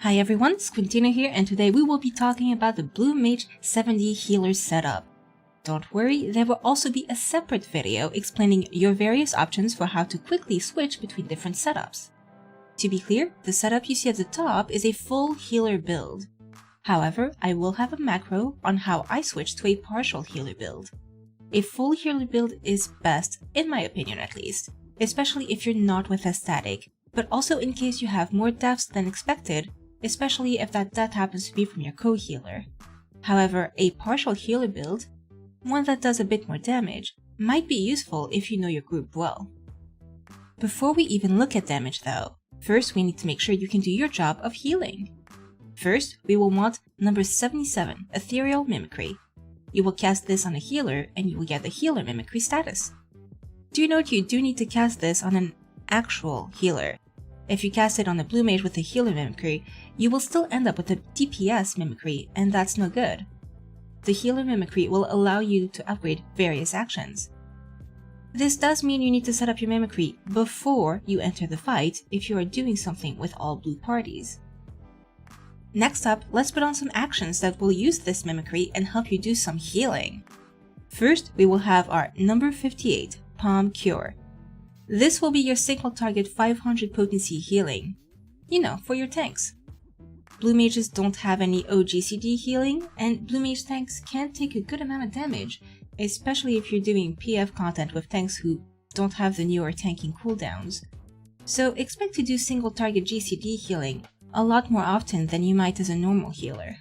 Hi everyone, Squintina here, and today we will be talking about the Blue Mage 70 healer setup. Don't worry, there will also be a separate video explaining your various options for how to quickly switch between different setups. To be clear, the setup you see at the top is a full healer build. However, I will have a macro on how I switch to a partial healer build. A full healer build is best, in my opinion at least, especially if you're not with a static, but also in case you have more deaths than expected, especially if that death happens to be from your co-healer. However, a partial healer build, one that does a bit more damage, might be useful if you know your group well. Before we even look at damage though, first we need to make sure you can do your job of healing. First, we will want number 77, Ethereal Mimicry. You will cast this on a healer and you will get the healer mimicry status. Do note you do need to cast this on an actual healer. If you cast it on a blue mage with a healer mimicry, you will still end up with a DPS mimicry, and that's no good. The healer mimicry will allow you to upgrade various actions. This does mean you need to set up your mimicry before you enter the fight if you are doing something with all blue parties. Next up, let's put on some actions that will use this mimicry and help you do some healing. First, we will have our number 58, Palm Cure. This will be your single target 500 potency healing. You know, for your tanks. Blue mages don't have any OGCD healing, and blue mage tanks can take a good amount of damage, especially if you're doing PF content with tanks who don't have the newer tanking cooldowns. So expect to do single target GCD healing a lot more often than you might as a normal healer.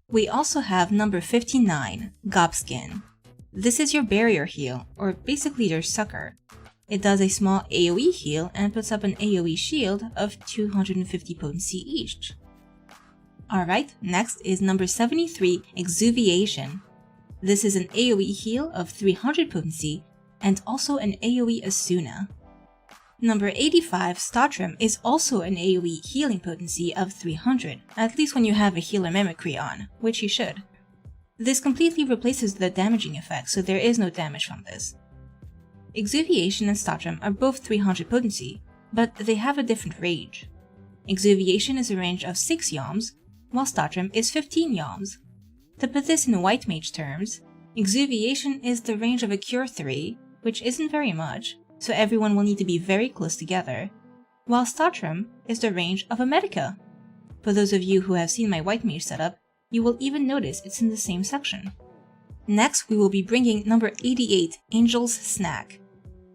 We also have number 59, Gobskin. This is your barrier heal, or basically your sucker. It does a small AoE heal and puts up an AoE shield of 250 potency each. Alright, next is number 73, Exuviation. This is an AoE heal of 300 potency and also an AoE Asuna. Number 85, Stotrim, is also an AoE healing potency of 300, at least when you have a healer mimicry on, which you should. This completely replaces the damaging effect, so there is no damage from this. Exuviation and Stotrim are both 300 potency, but they have a different range. Exuviation is a range of 6 yalms, while Stotrim is 15 yalms. To put this in white mage terms, Exuviation is the range of a Cure 3, which isn't very much, so everyone will need to be very close together, while Stotrim is the range of a Medica. For those of you who have seen my white mage setup, you will even notice it's in the same section. Next, we will be bringing number 88, Angel's Snack.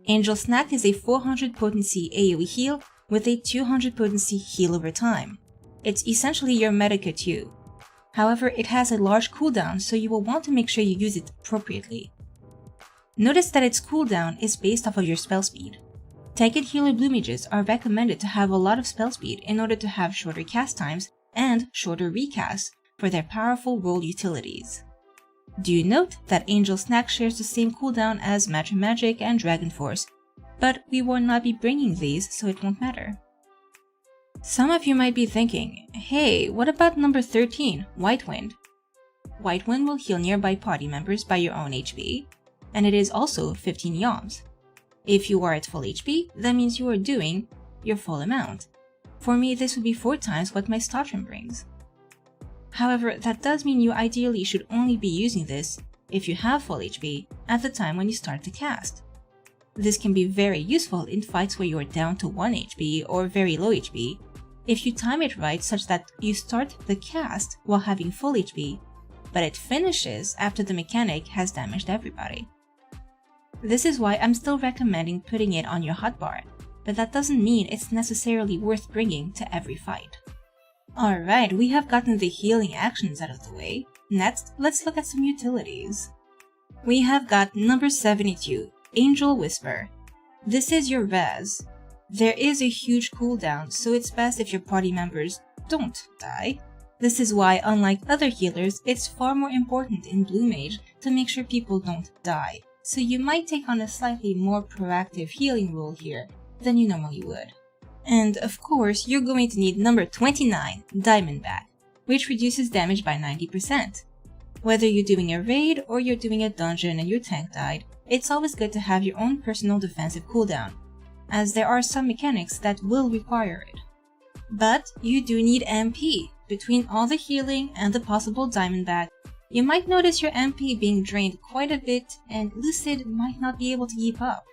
Angel's Snack is a 400 potency AoE heal with a 200 potency heal over time. It's essentially your Medica too. However, it has a large cooldown, so you will want to make sure you use it appropriately. Notice that its cooldown is based off of your spell speed. Tank and healer blue mages are recommended to have a lot of spell speed in order to have shorter cast times and shorter recasts for their powerful role utilities. Do note that Angel Snack shares the same cooldown as Magic and Dragon Force, but we will not be bringing these, so it won't matter. Some of you might be thinking, hey, what about number 13, White Wind? White Wind will heal nearby party members by your own HP, and it is also 15 yalms. If you are at full HP, that means you are doing your full amount. For me, this would be 4 times what my Stotrim brings. However, that does mean you ideally should only be using this, if you have full HP, at the time when you start the cast. This can be very useful in fights where you are down to 1 HP or very low HP, if you time it right such that you start the cast while having full HP, but it finishes after the mechanic has damaged everybody. This is why I'm still recommending putting it on your hotbar, but that doesn't mean it's necessarily worth bringing to every fight. Alright, we have gotten the healing actions out of the way. Next, let's look at some utilities. We have got number 72, Angel Whisper. This is your res. There is a huge cooldown, so it's best if your party members don't die. This is why, unlike other healers, it's far more important in Blue Mage to make sure people don't die, so you might take on a slightly more proactive healing role here than you normally would. And of course, you're going to need number 29, Diamondback, which reduces damage by 90%. Whether you're doing a raid or you're doing a dungeon and your tank died, it's always good to have your own personal defensive cooldown, as there are some mechanics that will require it. But you do need MP. Between all the healing and the possible diamond bag, you might notice your MP being drained quite a bit and Lucid might not be able to keep up.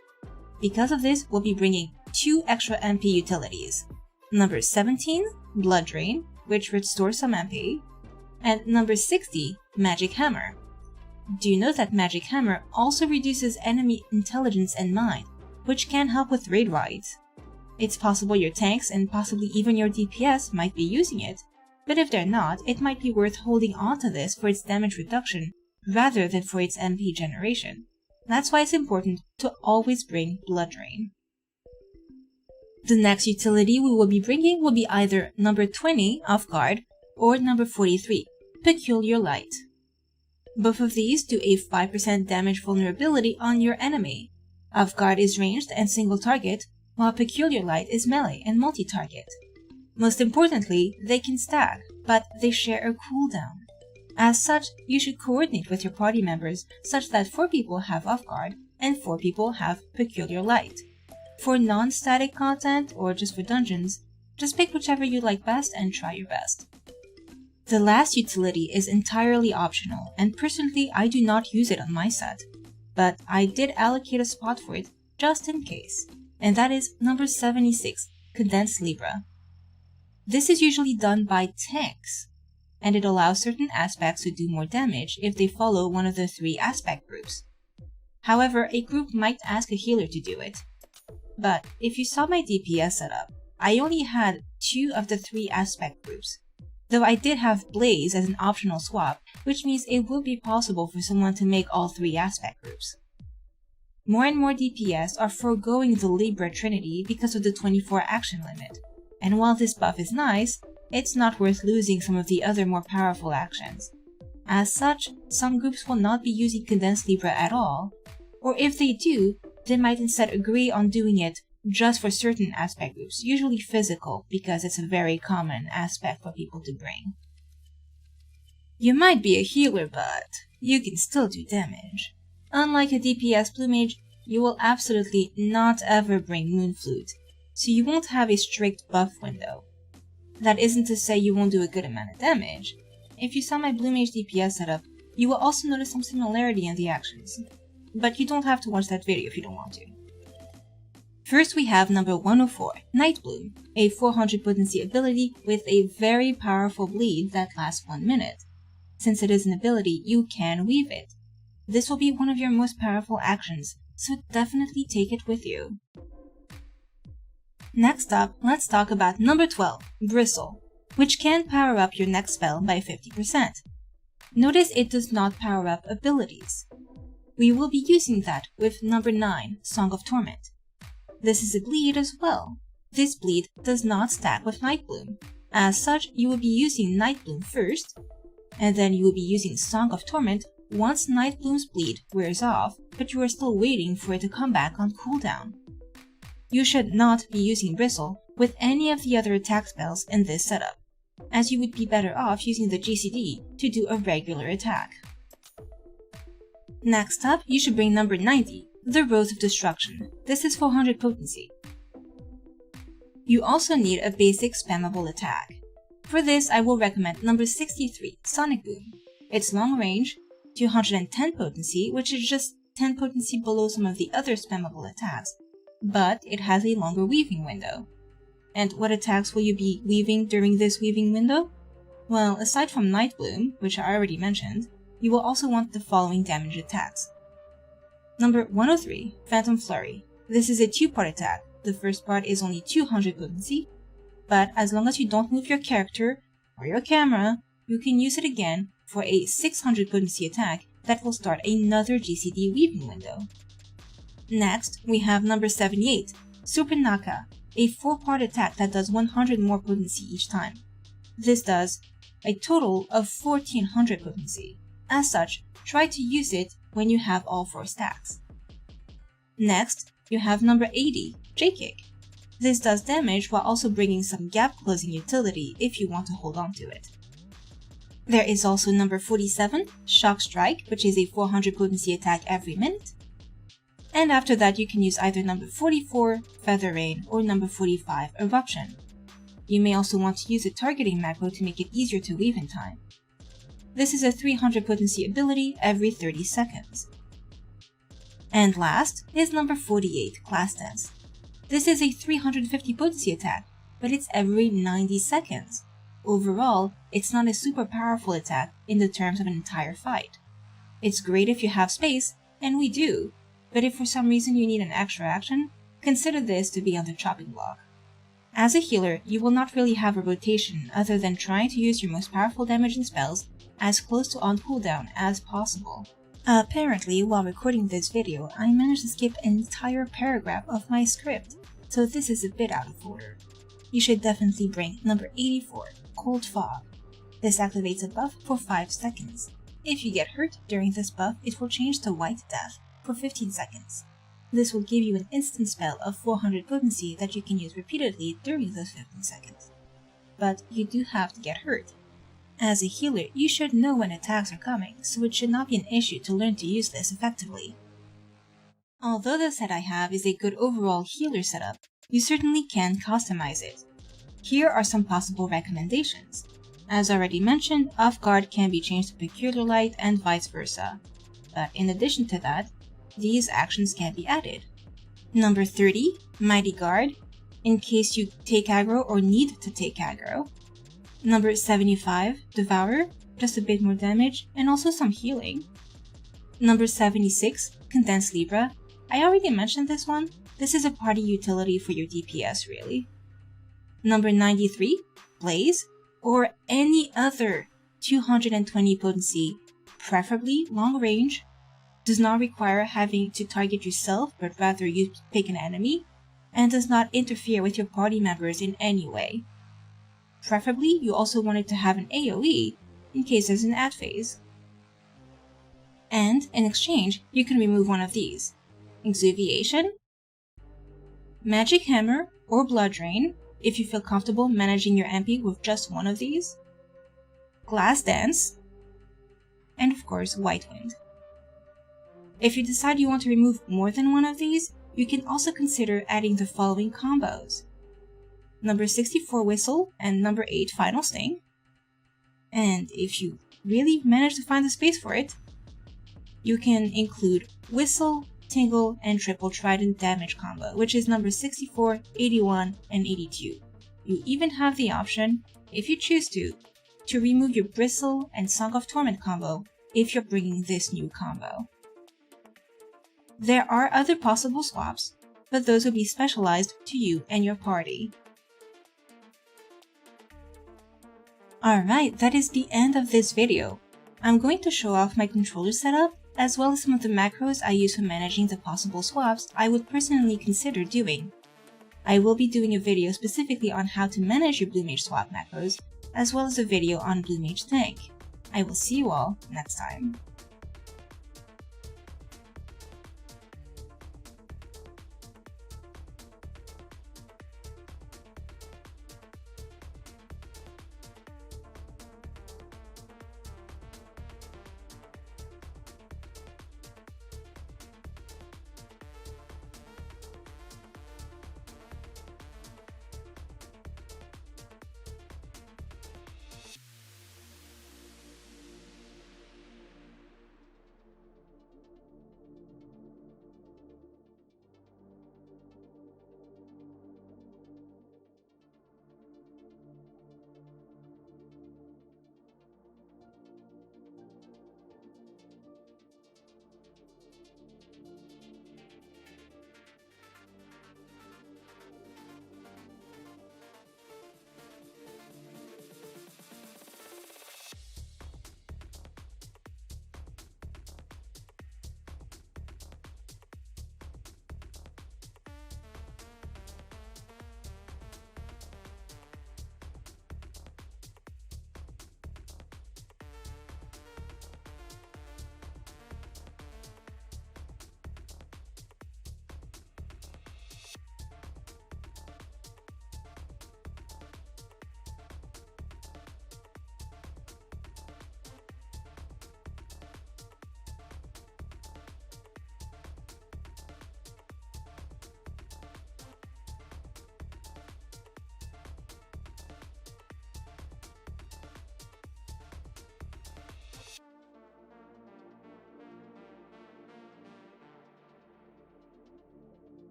Because of this, we'll be bringing 2 extra MP utilities. Number 17, Blood Drain, which restores some MP, and number 60, Magic Hammer. Do you know that Magic Hammer also reduces enemy intelligence and mind, which can help with raid raids? It's possible your tanks and possibly even your DPS might be using it, but if they're not, it might be worth holding onto this for its damage reduction rather than for its MP generation. That's why it's important to always bring Blood Drain. The next utility we will be bringing will be either number 20, Off Guard, or number 43, Peculiar Light. Both of these do a 5% damage vulnerability on your enemy. Off Guard is ranged and single target, while Peculiar Light is melee and multi-target. Most importantly, they can stack, but they share a cooldown. As such, you should coordinate with your party members such that 4 people have Off Guard and 4 people have Peculiar Light. For non-static content or just for dungeons, just pick whichever you like best and try your best. The last utility is entirely optional, and personally I do not use it on my set, but I did allocate a spot for it just in case, and that is number 76, Condensed Libra. This is usually done by tanks, and it allows certain aspects to do more damage if they follow one of the 3 aspect groups. However, a group might ask a healer to do it. But if you saw my DPS setup, I only had 2 of the 3 aspect groups, though I did have Blaze as an optional swap, which means it will be possible for someone to make all 3 aspect groups. More and more DPS are foregoing the Libra Trinity because of the 24 action limit, and while this buff is nice, it's not worth losing some of the other more powerful actions. As such, some groups will not be using Condensed Libra at all, or if they do, they might instead agree on doing it just for certain aspect groups, usually physical, because it's a very common aspect for people to bring. You might be a healer, but you can still do damage. Unlike a DPS Blue Mage, you will absolutely not ever bring Moon Flute, so you won't have a strict buff window. That isn't to say you won't do a good amount of damage. If you saw my Blue Mage DPS setup, you will also notice some similarity in the actions, but you don't have to watch that video if you don't want to. First we have number 104, Night Bloom, a 400 potency ability with a very powerful bleed that lasts 1 minute. Since it is an ability, you can weave it. This will be one of your most powerful actions, so definitely take it with you. Next up, let's talk about number 12, Bristle, which can power up your next spell by 50%. Notice it does not power up abilities. We will be using that with number 9, Song of Torment. This is a bleed as well. This bleed does not stack with Night Bloom. As such, you will be using Night Bloom first, and then you will be using Song of Torment once Night Bloom's bleed wears off, but you are still waiting for it to come back on cooldown. You should not be using Bristle with any of the other attack spells in this setup, as you would be better off using the GCD to do a regular attack. Next up, you should bring number 90, the Rose of Destruction. This is 400 potency. You also need a basic spammable attack. For this, I will recommend number 63, Sonic Boom. It's long range, 210 potency, which is just 10 potency below some of the other spammable attacks, but it has a longer weaving window. And what attacks will you be weaving during this weaving window? Well, aside from Night Bloom, which I already mentioned, you will also want the following damage attacks. Number 103, Phantom Flurry. This is a 2-part attack. The first part is only 200 potency, but as long as you don't move your character or your camera, you can use it again for a 600 potency attack that will start another GCD weaving window. Next, we have number 78, Super Naka, a 4-part attack that does 100 more potency each time. This does a total of 1400 potency. As such, try to use it when you have all 4 stacks. Next, you have number 80, J-Kick. This does damage while also bringing some gap closing utility if you want to hold on to it. There is also number 47, Shock Strike, which is a 400 potency attack every minute. And after that you can use either number 44, Feather Rain, or number 45, Eruption. You may also want to use a targeting macro to make it easier to leave in time. This is a 300 potency ability every 30 seconds. And last is number 48, Class Dance. This is a 350 potency attack, but it's every 90 seconds. Overall, it's not a super powerful attack in the terms of an entire fight. It's great if you have space, and we do, but if for some reason you need an extra action, consider this to be on the chopping block. As a healer, you will not really have a rotation other than trying to use your most powerful damage and spells as close to on cooldown as possible. Apparently, while recording this video, I managed to skip an entire paragraph of my script, so this is a bit out of order. You should definitely bring number 84, Cold Fog. This activates a buff for 5 seconds. If you get hurt during this buff, it will change to White Death for 15 seconds. This will give you an instant spell of 400 potency that you can use repeatedly during those 15 seconds. But you do have to get hurt. As a healer, you should know when attacks are coming, so it should not be an issue to learn to use this effectively. Although the set I have is a good overall healer setup, you certainly can customize it. Here are some possible recommendations. As already mentioned, Off Guard can be changed to Peculiar Light and vice versa. But in addition to that, these actions can be added. Number 30, Mighty Guard, in case you take aggro or need to take aggro. Number 75, Devourer, just a bit more damage and also some healing. Number 76, Condensed Libra. I already mentioned this one. This is a party utility for your DPS really. Number 93, Blaze, or any other 220 potency, preferably long range, does not require having to target yourself but rather you pick an enemy, and does not interfere with your party members in any way. Preferably, you also want it to have an AoE in case there's an ad phase. And in exchange, you can remove one of these: Exuviation, Magic Hammer, or Blood Drain, if you feel comfortable managing your MP with just one of these, Glass Dance, and of course White Wind. If you decide you want to remove more than one of these, you can also consider adding the following combos: number 64 Whistle and number 8 Final Sting. And if you really manage to find the space for it, you can include Whistle, Tingle, and Triple Trident damage combo, which is number 64, 81, and 82. You even have the option, if you choose to remove your Bristle and Song of Torment combo if you're bringing this new combo. There are other possible swaps, but those will be specialized to you and your party. Alright, that is the end of this video. I'm going to show off my controller setup, as well as some of the macros I use for managing the possible swaps I would personally consider doing. I will be doing a video specifically on how to manage your Blue Mage swap macros, as well as a video on Blue Mage Tank. I will see you all next time.